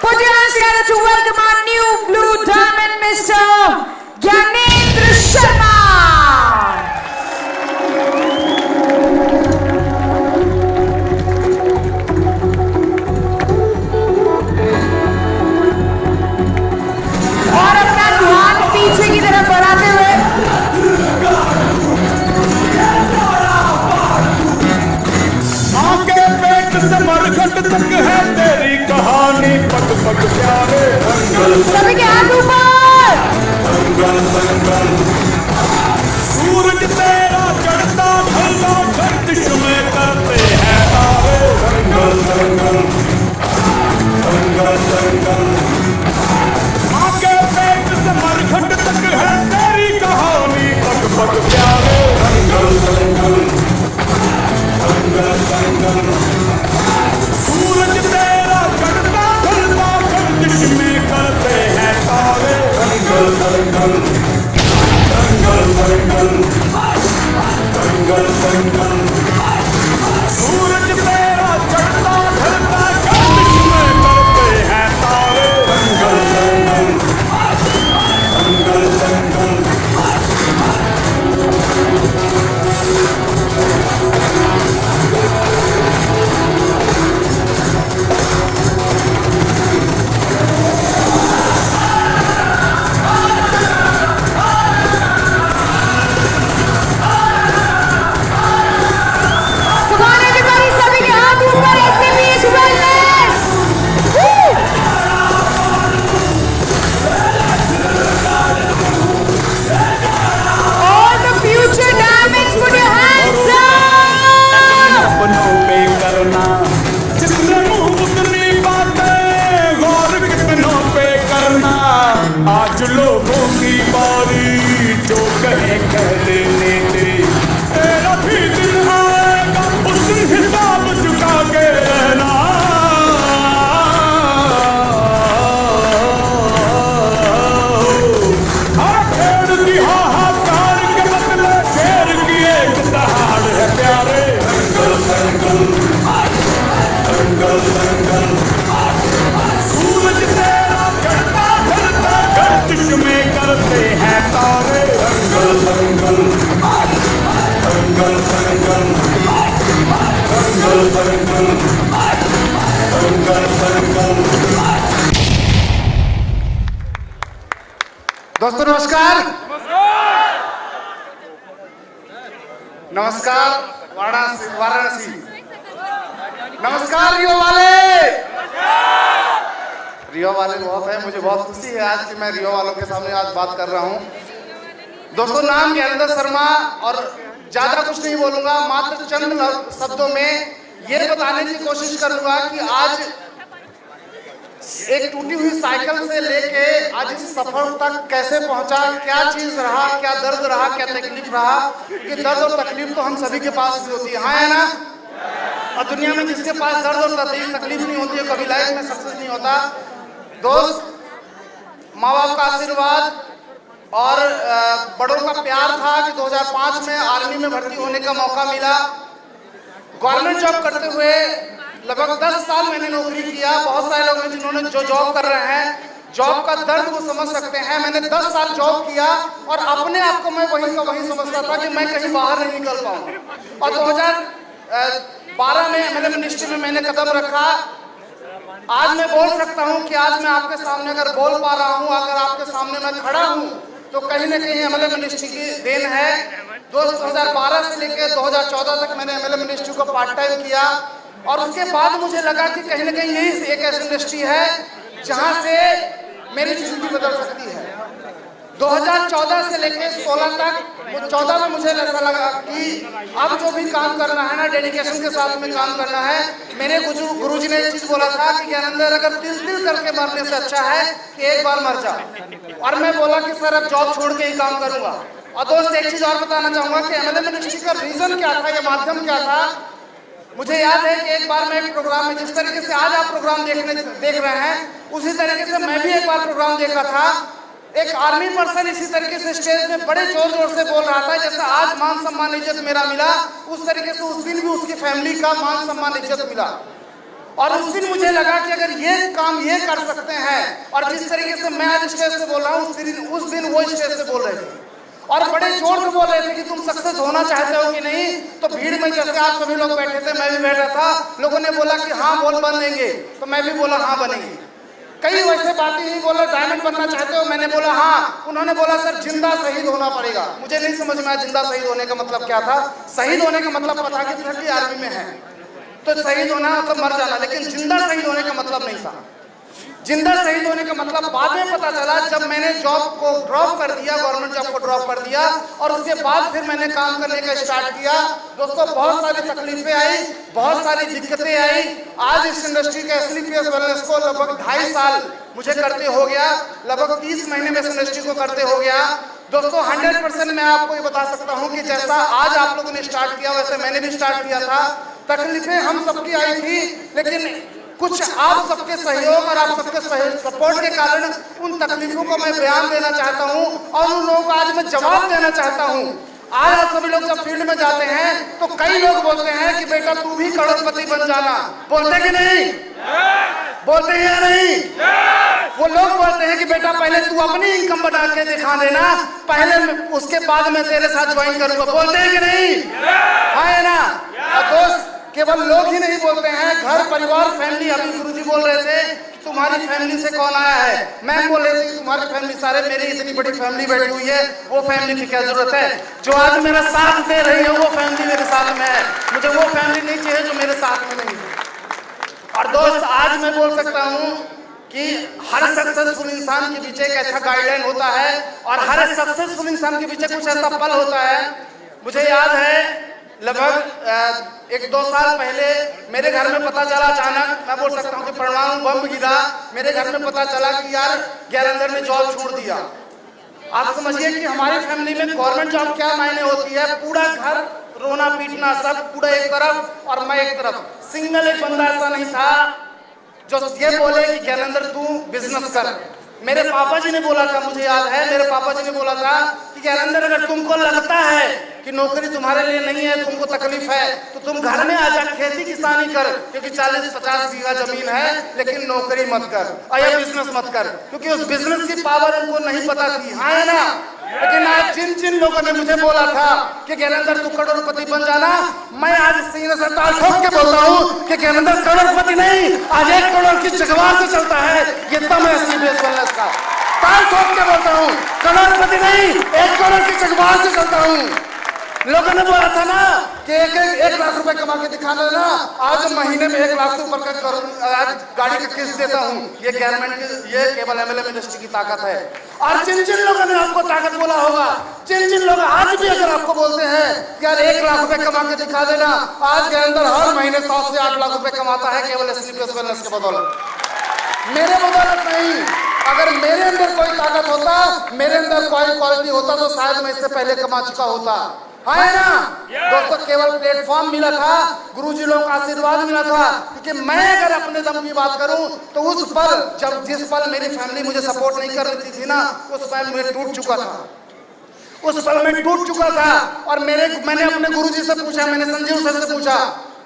Put your hands together to welcome our new blue diamond, Mr. Gyanendra Sharma. और अपना ध्यान पीछे की तरफ बढ़ाते हुए आगे पेट से मरघट तक है तेरी कहानी, पग पग प्यारे दंगल। सभी के हाथ ऊपर। दंगल दंगल सूरज तेरा चढ़ता ढलता गर्दिश में करते हैं तारे। दंगल दंगल दंगल दंगल आगे पेट से मरघट तक है तेरी कहानी, पग पग प्यारे दंगल दंगल दंगल दंगल सूरज तेरा चढ़ता ढलता गर्दिश में करते हैं तारे। दंगल दंगल दंगल दंगल दंगल दंगल सूरज तेरा चढ़ता ढलता गर्दिश में करते हैं तारे। दंगल दंगल दंगल दंगल आज लोगों की बारी जो कहे कह लेने दे, तेरा भी दिन आएगा उस दिन हिसाब चुका के रहना। हर खेड़ की हाहाकार के बदले शेर की एक दहाड़ है प्यारे। दंगल दंगल दंगल दंगल सूरज तेरा चढ़ता ढलता गर्दिश में करते हैं तारे। दंगल दंगल दंगल दंगल दंगल दंगल दंगल दंगल। दोस्तों नमस्कार। नमस्कार वाराणसी वाराणसी। नमस्कार रियो वाले। रियो वाले बहुत है, मुझे बहुत खुशी है आज कि मैं रियो वालों के सामने आज बात कर रहा हूँ। दोस्तों नाम ज्ञानेंद्र शर्मा और ज्यादा कुछ नहीं बोलूंगा, मात्र चंद शब्दों में ये बताने की कोशिश करूंगा कि आज एक टूटी हुई साइकिल से लेके आज इस सफर तक कैसे पहुंचा, क्या चीज रहा, क्या दर्द रहा, क्या तकलीफ रहा। कि दर्द और तकलीफ तो हम सभी के पास भी होती है, हाँ है ना। और दुनिया में जिसके पास दर्द और तकलीफ नहीं होती है कभी लाइफ में सक्सेस नहीं होता। दोस्त, माँ बाप का आशीर्वाद और बड़ों का प्यार था कि 2005 में आर्मी में भर्ती होने का मौका मिला। गवर्नमेंट जॉब करते हुए लगभग 10 साल मैंने नौकरी किया। बहुत सारे लोग हैं जिन्होंने जो जॉब कर रहे हैं, जॉब का दर्द वो समझ सकते हैं। मैंने 10 साल जॉब किया और अपने आप को मैं वहीं का वहीं समझता था कि मैं कहीं बाहर नहीं निकल पाऊँ। और 2012 में एमएलए मिनिस्ट्री में मैंने कदम रखा। आज मैं बोल सकता हूं कि आज मैं आपके सामने अगर बोल पा रहा हूं, अगर आपके सामने मैं खड़ा हूं, तो कहीं ना कहीं एमएलए मिनिस्ट्री की देन है। 2012 से लेकर 2014 तक मैंने एमएलए मिनिस्ट्री को पार्ट टाइम किया और उसके बाद मुझे लगा कि कहीं ना कहीं यही एक ऐसी इंडस्ट्री है जहां से मेरी जिंदगी बदल सकती है। 2014 से लेकर 16 तक, 14 में मुझे ऐसा लगा कि अब जो भी काम करना है ना, डेडिकेशन के साथ में काम करना है। मेरे गुरुजी ने एक चीज बोला था कि ज्ञानेंद्र अगर तिल तिल करके मरने से अच्छा है कि एक बार मर जा। और मैं बोला कि सर अब जॉब छोड़ के ही काम करूंगा। और दोस्त एक चीज और बताना चाहूंगा कि एमएलए मिनिस्ट्री का रीजन क्या था, ये माध्यम क्या था। मुझे याद है कि एक बार मैं एक प्रोग्राम में, जिस तरीके से आज आप प्रोग्राम देख रहे हैं, उसी तरीके से मैं भी एक बार प्रोग्राम देखा था। एक आर्मी पर्सन इसी तरीके से स्टेज में बड़े जोर जोर से बोल रहा था, जैसे आज मान सम्मान इज्जत मेरा मिला, उस तरीके से उस दिन भी उसकी फैमिली का मान सम्मान इज्जत मिला। और उस दिन मुझे लगा कि अगर ये काम ये कर सकते हैं, और जिस तरीके से मैं आज स्टेज से बोल रहा हूँ उस दिन वो स्टेज से बोल रहे थे और बड़े जोर से बोल रहे थे कि तुम सक्सेस होना चाहते हो कि नहीं। तो भीड़ में जैसे आप सभी लोग बैठे थे, मैं भी बैठा था, लोगों ने बोला कि हाँ बोल बनेंगे, तो मैं भी बोला हाँ बनेंगे। कई वैसे बातें ही बोला, डायमंड बनना चाहते हो, मैंने बोला हाँ। उन्होंने बोला सर जिंदा शहीद होना पड़ेगा। मुझे नहीं समझ में आया जिंदा शहीद होने का मतलब क्या था। शहीद होने का मतलब पता कि आर्मी में है तो शहीद होना मतलब मर जाना, लेकिन जिंदा शहीद होने का मतलब नहीं था। जिंदा शहीद होने का मतलब बाद में पता चला जब मैंने जॉब को ड्रॉप कर दिया, गवर्नमेंट जॉब को ड्रॉप कर दिया, और उसके बाद फिर मैंने काम करने का स्टार्ट किया। दोस्तों बहुत सारी तकलीफें आई, बहुत सारी दिक्कतें आई। आज इस इंडस्ट्री के एसलीपीएस वेलनेस को लगभग 2.5 साल मुझे करते हो गया, लगभग 30 महीने में इस इंडस्ट्री को करते हो गया। दोस्तों 100% मैं आपको ये बता सकता हूँ कि जैसा आज आप लोगों ने स्टार्ट किया वैसे मैंने भी स्टार्ट किया था। तकलीफें हम सबकी आई थी, लेकिन कुछ आप सबके सहयोग और आप सबके सपोर्ट के कारण उन तकलीफों को मैं बयान देना चाहता हूं और उन लोगों को आज मैं जवाब देना चाहता हूं। आज आप सभी लोग जब फील्ड में जाते हैं तो कई लोग बोलते हैं कि बेटा तू भी करोड़पति बन जाना, बोलते कि नहीं? बोलते हैं या नहीं? वो लोग बोलते हैं कि बेटा पहले तू अपनी इनकम बना के दिखा देना, पहले उसके बाद मैं तेरे साथ ज्वाइन करूंगा, बोलते हैं कि नहीं? है ना? दोस्त केवल लोग ही नहीं बोलते हैं, घर परिवार फैमिली, अभी गुरुजी बोल रहे थे तुम्हारी फैमिली से कौन आया है, मैं बोल रही थी तुम्हारी फैमिली, सारे मेरी इतनी बड़ी फैमिली बैठी हुई है, वो फैमिली की क्या जरूरत है? जो आज मेरा साथ दे रही है वो फैमिली मेरे साथ में है, मुझे वो फैमिली नहीं चाहिए जो मेरे साथ में नहीं है। और दोस्त आज मैं बोल सकता हूँ कि हर सक्सेसफुल इंसान के पीछे एक ऐसा गाइडलाइन होता है और हर सक्सेसफुल इंसान के पीछे कुछ ऐसा पल होता है। मुझे याद है लगभग 1-2 साल पहले मेरे घर में पता चला, अचानक मैं बोल सकता हूँ कि परमाणु बम गिरा, मेरे घर में पता चला कि यार गैरंदर ने जॉब छोड़ दिया। आप समझिए कि हमारी फैमिली में गवर्नमेंट जॉब क्या मायने होती है। पूरा घर रोना पीटना, सब पूरा एक तरफ और मैं एक तरफ। सिंगल एक बंदा ऐसा नहीं था जो ये बोले कि गैरंदर तू बिजनेस कर। मेरे पापा जी ने बोला था, मुझे याद है मेरे पापा जी ने बोला था कि गैरंदर अगर तुमको लगता है कि नौकरी तुम्हारे लिए नहीं है, तुमको तकलीफ है, तो तुम घर में आजा खेती किसानी कर, क्योंकि 40-50 बीघा जमीन है, लेकिन नौकरी मत कर और या बिजनेस मत कर, क्योंकि उस बिजनेस की पावर उनको नहीं पता थी। हाँ है ना? लेकिन आज जिन जिन लोगों ने मुझे बोला था कि गैरंदर तू करोड़पति बन जाना, मैं आज सीने से ताल ठोक के बोलता हूँ कि गैरंदर करोड़पति नहीं, आज 1 करोड़ की चकवार से चलता है। ये दम है एसलीपीएस वेलनेस का, ताल ठोक के बोलता हूँ, करोड़पति नहीं 1 करोड़ की चकवार से चलता हूँ। लोगों ने बोला था ना कि 1 लाख रुपए कमा के दिखा देना, आज महीने में 1 लाख से ऊपर का आज गाड़ी का किस्त देता हूँ। ये गवर्नमेंट की, ये केवल एमएलए इंडस्ट्री की ताकत है। और जिन जिन लोगों ने आपको ताकत बोला होगा, जिन जिन लोग आज भी अगर आपको बोलते हैं कि यार 1 लाख रुपए कमा के दिखा देना, आज के अंदर हर महीने 7 से 8 लाख रुपए कमाता है केवल एसलीपीएस वेलनेस के बदौलत, मेरे बदौलत नहीं। अगर मेरे अंदर कोई ताकत होता, मेरे अंदर कोई क्वालिटी होता तो शायद मैं इससे पहले कमा चुका होता। है ना? दोस्तों केवल प्लेटफॉर्म मिला था, गुरुजी लोगों का आशीर्वाद मिला था, क्योंकि मैं अगर अपने दम की बात करूं तो उस पल जब जिस पल मेरी फैमिली मुझे सपोर्ट नहीं कर रही थी ना, उस पल मैं टूट चुका था, उस पल में टूट चुका था। और मैंने अपने गुरुजी से पूछा, मैंने संजीव सर से पूछा,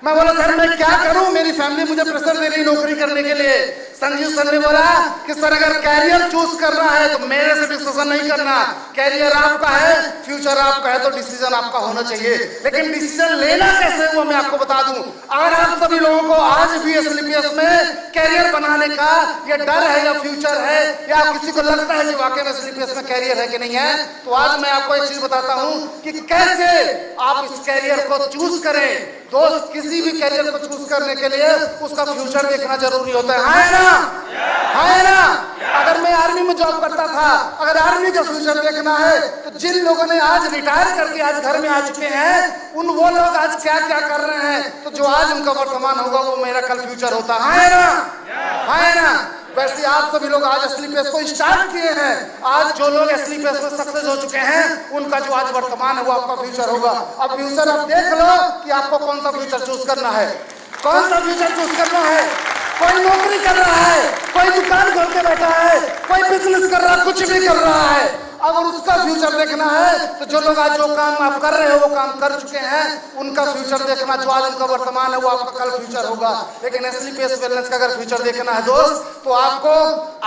मैं बोला सर मैं क्या करूं, मेरी फैमिली मुझे प्रेशर दे रही नौकरी करने के लिए। संजीव सर ने बोला कि सर अगर कैरियर चूज करना है तो मेरे से डिसीजन नहीं करना, कैरियर आपका है, फ्यूचर आपका है, तो डिसीजन आपका होना चाहिए, लेकिन डिसीजन लेना कैसे हुआ मैं आपको बता दूं। अगर आप सभी लोगों को आज भी एसलीपीएस में कैरियर बनाने का ये डर है या फ्यूचर है, या किसी को लगता है कि वाकई में एसलीपीएस में कैरियर है कि नहीं है, तो आज मैं आपको एक चीज बताता हूं कि कैसे आप इस कैरियर को चूज करें। दोस्त किसी भी कैरियर को चूज करने के लिए उसका फ्यूचर देखना जरूरी होता है ना? है ना? अगर मैं आर्मी में जॉब करता था, अगर आर्मी का फ्यूचर देखना है तो जिन लोगों ने आज रिटायर करके आज घर में आ चुके हैं, वो लोग आज क्या क्या कर रहे हैं, तो जो आज उनका वर्तमान होगा वो मेरा कल फ्यूचर होता है ना? है ना? वैसे आप सभी लोग आज एसलीपीएस को स्टार्ट किए हैं, आज जो लोग एसलीपीएस में सक्सेस हो चुके हैं उनका जो आज वर्तमान है वो आपका फ्यूचर होगा। अब फ्यूचर आप देख लो कि आपको कौन सा फ्यूचर चूज करना है, कौन सा फ्यूचर चूज करना है। कोई नौकरी कर रहा है, कोई दुकान खोल के बैठा है, कोई बिजनेस कर रहा है, कुछ भी कर रहा है, अगर उसका फ्यूचर देखना है तो जो लोग आज जो काम आप कर रहे हो वो काम कर चुके हैं, उनका फ्यूचर देखना, जो आज उनका वर्तमान है वो आपका कल फ्यूचर होगा। लेकिन एसली पेस वेलनेस का अगर फ्यूचर देखना है दोस्त, तो आपको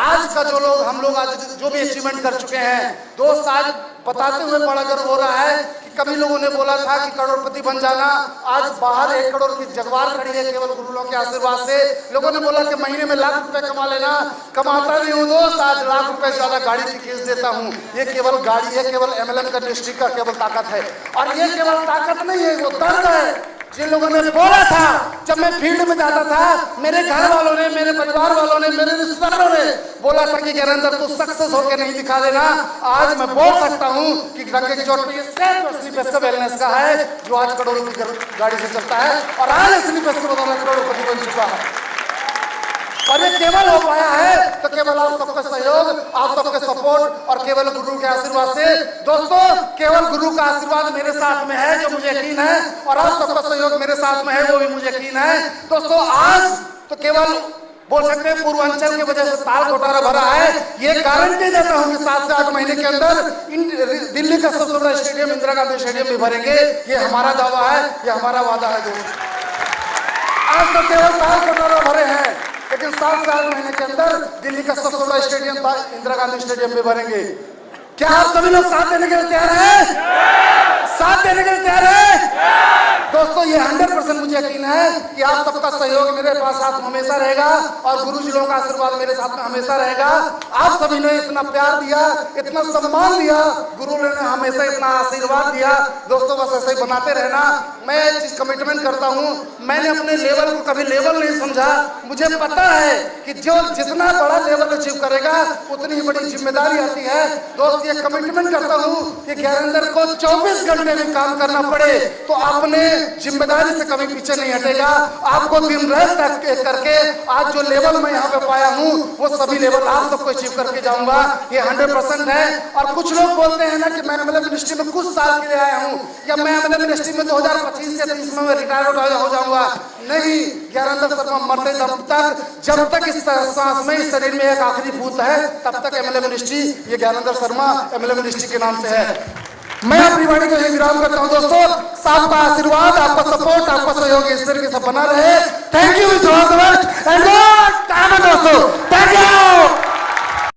आज का जो लोग हम लोग आज जो भी अचीवमेंट कर चुके हैं दोस्त, आज बताते हुए बड़ा गर्व हो रहा है कि कभी लोगों ने बोला था कि करोड़पति बन जाना, आज बाहर 1 करोड़ की जगवार खड़ी है केवल गुरुओं के आशीर्वाद से। लोगों ने बोला कि महीने में लाख रुपए कमा लेना, कमाता नहीं हूँ दोस्त, आज लाख रुपए से ज्यादा गाड़ी की खींच देता हूँ। ये केवल गाड़ी है, केवल एमएलएम का डिस्ट्रिक्ट का केवल ताकत है। और ये केवल ताकत नहीं है, वो दर्द है। जिन लोगों ने बोला था, जब मैं फील्ड में जाता था, मेरे घर वालों ने, मेरे परिवार वालों ने, मेरे रिश्तेदारों ने बोला था कि ज्ञानेंद्र तू सक्सेस होकर नहीं दिखा देना। आज मैं बोल सकता हूँ कि रंगे की चोट पे ये सिर्फ असली पेस का वेलनेस का है, जो आज करोड़ों की गाड़ी से चलता है और आज असली पेस के बदौलत करोड़पति बन चुका है। और ये केवल हो पाया है तो केवल आप सबका सहयोग, आप सबके सपोर्ट और केवल गुरु के आशीर्वाद से। दोस्तों, केवल गुरु का आशीर्वाद मेरे साथ में है जो मुझे यकीन है, और आप सबका सहयोग मेरे साथ में है वो भी मुझे यकीन है। दोस्तों, आज तो केवल बोल सकते हैं पूर्वांचल की वजह से ताल कोटारा भरा है। ये गारंटी देता हूं कि 7 से 8 महीने के अंदर दिल्ली का सबसे बड़ा स्टेडियम इंदिरा गांधी स्टेडियम भी भरेंगे। ये हमारा दावा है, ये हमारा वादा है दोस्त। आज तो केवल ताल कोटारा भरे हैं, लेकिन 7 से 8 महीने के अंदर दिल्ली का सबसे बड़ा स्टेडियम इंदिरा गांधी स्टेडियम में भरेंगे। क्या आप सभी लोग साथ देने के लिए तैयार हैं? साथ देने के लिए तैयार हैं? दोस्तों, ये 100% मुझे यकीन है कि आप सबका सहयोग मेरे पास साथ हमेशा रहेगा और गुरु जी लोगों का आशीर्वाद मेरे साथ में हमेशा रहेगा। आप सभी ने इतना प्यार दिया, इतना सम्मान दिया, गुरु ने हमेशा इतना आशीर्वाद दिया। दोस्तों, बस ऐसे ही बनाते रहना। मैं एक चीज कमिटमेंट करता हूँ, मैंने अपने लेवल को कभी लेवल नहीं समझा। मुझे पता है कि जो जितना बड़ा लेवल अचीव करेगा उतनी ही बड़ी जिम्मेदारी आती है। दोस्त, ये कमिटमेंट करता हूँ कि ज्ञानेंद्र को 24 घंटे भी काम करना पड़े तो अपने जिम्मेदारी से कभी पीछे नहीं हटेगा। आपको दिन रात करके आज जो लेवल मैं यहाँ पे पाया हूँ वो सभी लेवल आप सबको अचीव करके जाऊंगा, ये 100% है। और कुछ लोग बोलते हैं ना कि मैं एमएलए मिनिस्ट्री में कुछ साल के लिए आया हूँ, या मैं एमएलए मिनिस्ट्री में 2025 से 30 में रिटायर हो जाऊंगा। नहीं, ज्ञानेंद्र शर्मा मरते दम तक, जब तक इस सांस में इस शरीर में एक आखिरी फूट है, तब तक एमएलए मिनिस्ट्री ये ज्ञानेंद्र शर्मा एमएलए मिनिस्ट्री के नाम से है। मैं अपनी वाणी को यही विराम करता हूं दोस्तों। आपका आशीर्वाद, आपका सपोर्ट, आपका सहयोग इस तरीके से बना रहे। थैंक यू, दोस्तों।